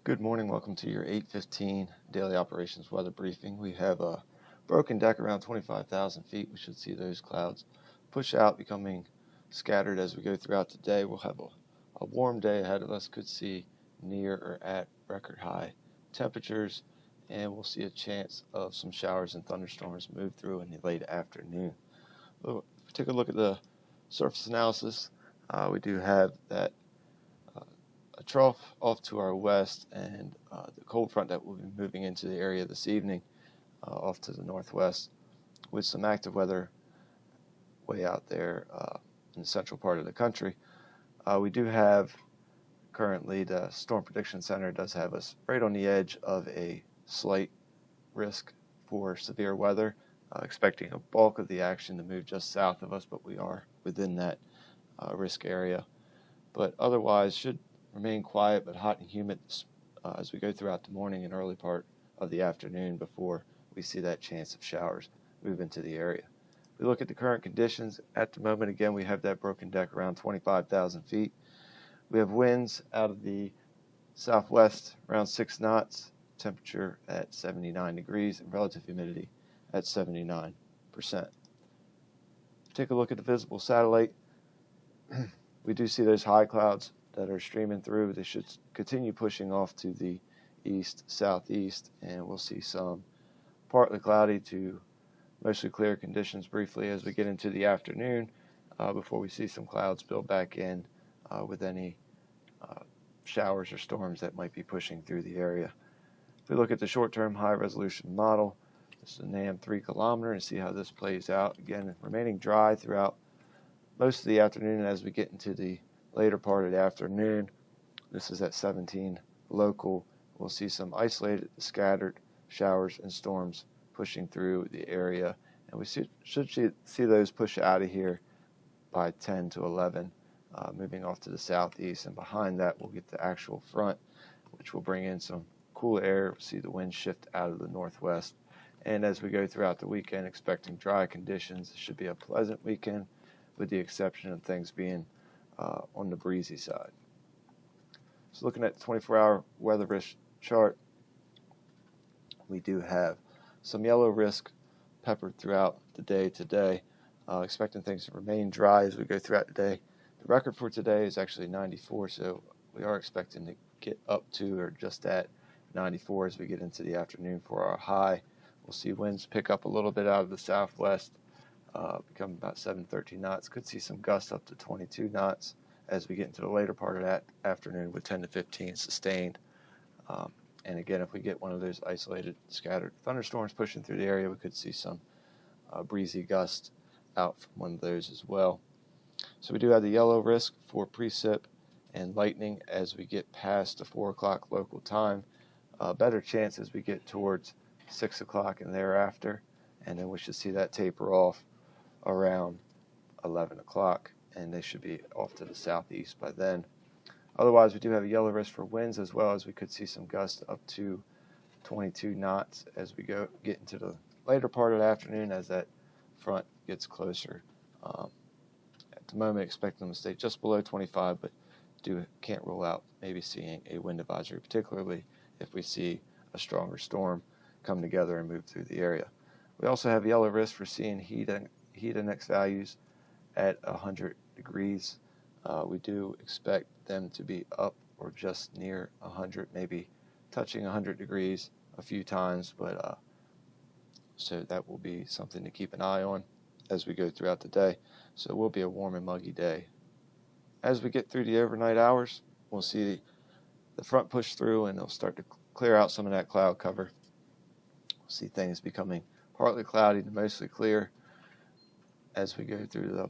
Good morning. Welcome to your 8:15 daily operations weather briefing. We have a broken deck around 25,000 feet. We should see those clouds push out, becoming scattered as we go throughout the day. We'll have a warm day ahead of us. Could see near or at record high temperatures, and we'll see a chance of some showers and thunderstorms move through in the late afternoon. If we take a look at the surface analysis, we do have that a trough off to our west, and the cold front that will be moving into the area this evening off to the northwest, with some active weather way out there in the central part of the country. We do have currently, the Storm Prediction Center does have us right on the edge of a slight risk for severe weather, expecting a bulk of the action to move just south of us, but we are within that risk area. But otherwise should remain quiet but hot and humid as we go throughout the morning and early part of the afternoon before we see that chance of showers move into the area. If we look at the current conditions at the moment, again, we have that broken deck around 25,000 feet. We have winds out of the southwest around 6 knots, temperature at 79 degrees, and relative humidity at 79%. Take a look at the visible satellite. We do see those high clouds that are streaming through. They should continue pushing off to the east, southeast, and we'll see some partly cloudy to mostly clear conditions briefly as we get into the afternoon before we see some clouds build back in with any showers or storms that might be pushing through the area. If we look at the short-term high-resolution model, this is a NAM 3 kilometer, and see how this plays out. Again, remaining dry throughout most of the afternoon, and as we get into the later part of the afternoon, this is at 17 local, we'll see some isolated, scattered showers and storms pushing through the area, and we should see those push out of here by 10 to 11, moving off to the southeast, and behind that we'll get the actual front, which will bring in some cool air. We'll see the wind shift out of the northwest, and as we go throughout the weekend, expecting dry conditions. It should be a pleasant weekend, with the exception of things being on the breezy side. So looking at the 24-hour weather risk chart, we do have some yellow risk peppered throughout the day today, expecting things to remain dry as we go throughout the day. The record for today is actually 94, so we are expecting to get up to or just at 94 as we get into the afternoon for our high. We'll see winds pick up a little bit out of the southwest, become about 7-13 knots. Could see some gusts up to 22 knots as we get into the later part of that afternoon with 10 to 15 sustained. And again, if we get one of those isolated scattered thunderstorms pushing through the area, we could see some breezy gusts out from one of those as well. So we do have the yellow risk for precip and lightning as we get past the 4 o'clock local time. Better chance as we get towards 6 o'clock and thereafter, and then we should see that taper off around 11 o'clock, and they should be off to the southeast by then. Otherwise, we do have a yellow risk for winds, as well as we could see some gusts up to 22 knots as we get into the later part of the afternoon as that front gets closer. At the moment, expecting them to stay just below 25, but can't rule out maybe seeing a wind advisory, particularly if we see a stronger storm come together and move through the area. We also have yellow risk for seeing heat index values at 100 degrees. We do expect them to be up or just near 100, maybe touching 100 degrees a few times, but so that will be something to keep an eye on as we go throughout the day. So it will be a warm and muggy day. As we get through the overnight hours, we'll see the front push through, and it'll start to clear out some of that cloud cover. We'll see things becoming partly cloudy to mostly clear as we go through the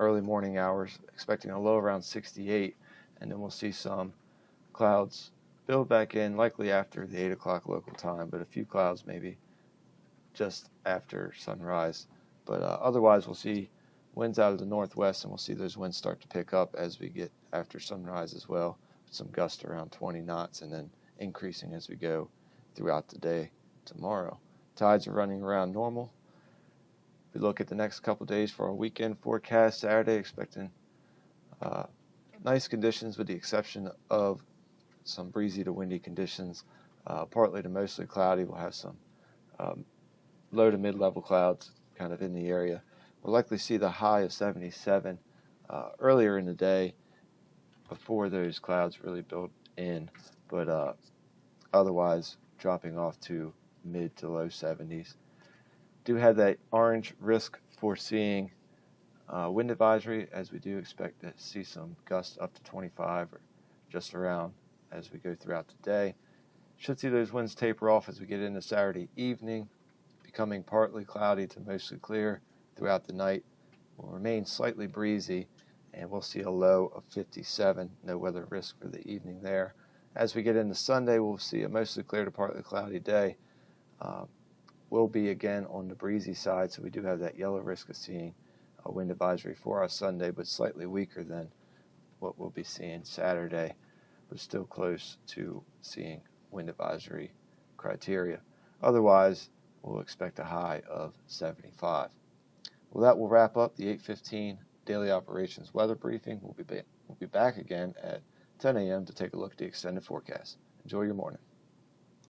early morning hours, expecting a low around 68, and then we'll see some clouds build back in, likely after the 8 o'clock local time, but a few clouds maybe just after sunrise. But otherwise, we'll see winds out of the northwest, and we'll see those winds start to pick up as we get after sunrise as well, with some gusts around 20 knots, and then increasing as we go throughout the day tomorrow. Tides are running around normal. If we look at the next couple of days for our weekend forecast, Saturday expecting nice conditions with the exception of some breezy to windy conditions, partly to mostly cloudy. We'll have some low to mid-level clouds kind of in the area. We'll likely see the high of 77 earlier in the day before those clouds really build in, but otherwise dropping off to mid to low 70s. Do have that orange risk for seeing wind advisory, as we do expect to see some gusts up to 25 or just around as we go throughout the day. Should see those winds taper off as we get into Saturday evening, becoming partly cloudy to mostly clear throughout the night. Will remain slightly breezy, and we'll see a low of 57. No weather risk for the evening there. As we get into Sunday, we'll see a mostly clear to partly cloudy day. Will be again on the breezy side, so we do have that yellow risk of seeing a wind advisory for our Sunday, but slightly weaker than what we'll be seeing Saturday, but still close to seeing wind advisory criteria. Otherwise, we'll expect a high of 75. Well, that will wrap up the 8:15 daily operations weather briefing. We'll be back again at 10 a.m. to take a look at the extended forecast. Enjoy your morning.